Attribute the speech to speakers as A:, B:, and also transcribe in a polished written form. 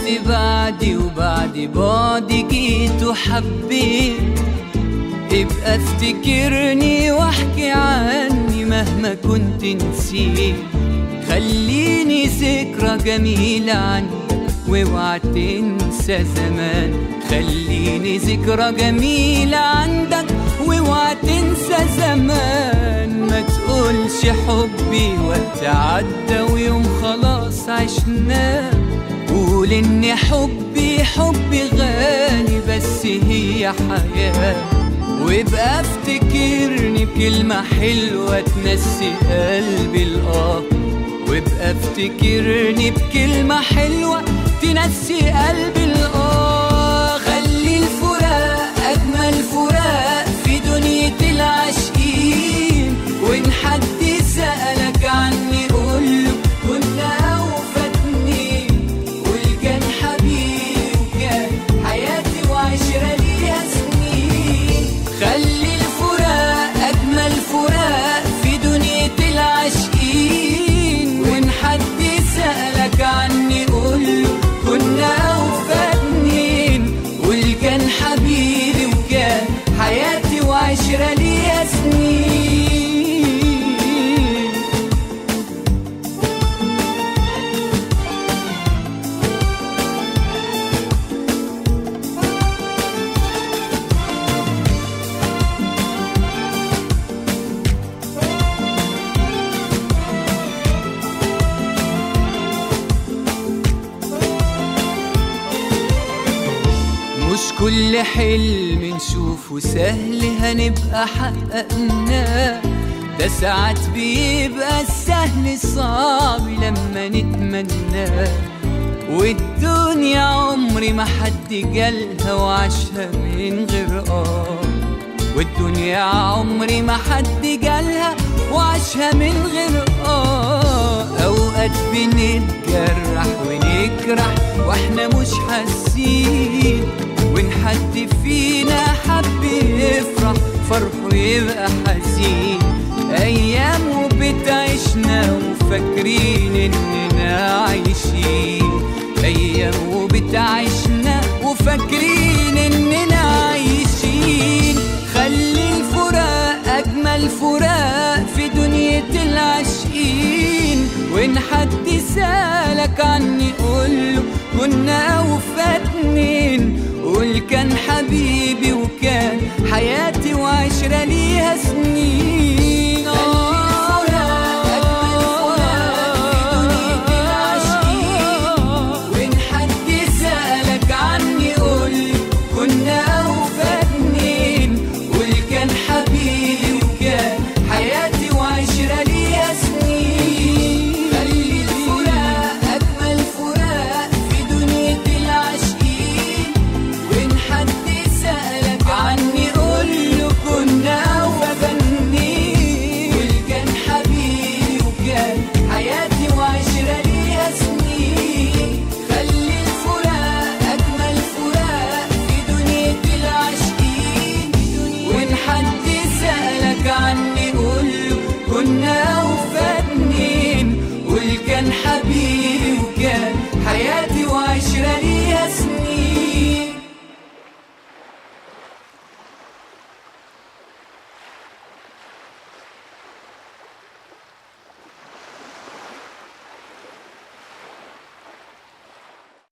A: عرفت بعدي وبعد بعدي جيت وحبيت، ابقى افتكرني واحكي عني مهما كنت نسيت. خليني ذكرى جميلة عنك واوعى تنسى زمان. خليني ذكرى جميلة عندك واوعى تنسى زمان. ما تقولش حبي وقت عدى ويوم خلاص عشناه. قول ان حبي غالي بس هي حياة. وابقى افتكرني بكلمة حلوة تنسي قلبي الآه. وابقى افتكرني بكلمة حلوة تنسي قلبي الآه. خلي الفراق أجمل فراق في دنيا العاشقين. وإن حد سألك عني قوله كنا وفاتني. قول كان حبيبي وكان حياتي وعشرة ليها سنين. خلي الفراق أجمل فراق في دنيا العاشقين. وإن حد سألك عني قوله كنا وفاتنين. قول كان حبيبي وكان حياتي وعشرة ليها سنين. مش كل حلم نشوفه سهل هنبقى حققناه. ده ساعات بيبقى السهل صعب لما نتمناه. والدنيا عمري ما حد جالها وعاشها من غير والدنيا عمري ما حد جالها وعاشها من غير اوقات بنتجرح ونجرح واحنا مش حاسين. وإن حد فينا حب يفرح فرحه يبقى حزين. أيام وبتعيشنا وفاكرين إننا عايشين. أيام وبتعيشنا وفاكرين إننا عايشين. خلي الفراق أجمل فراق في دنيا العاشقين. وإن حد سألك عني قوله كنا وفاتنين. قول كان حبيبي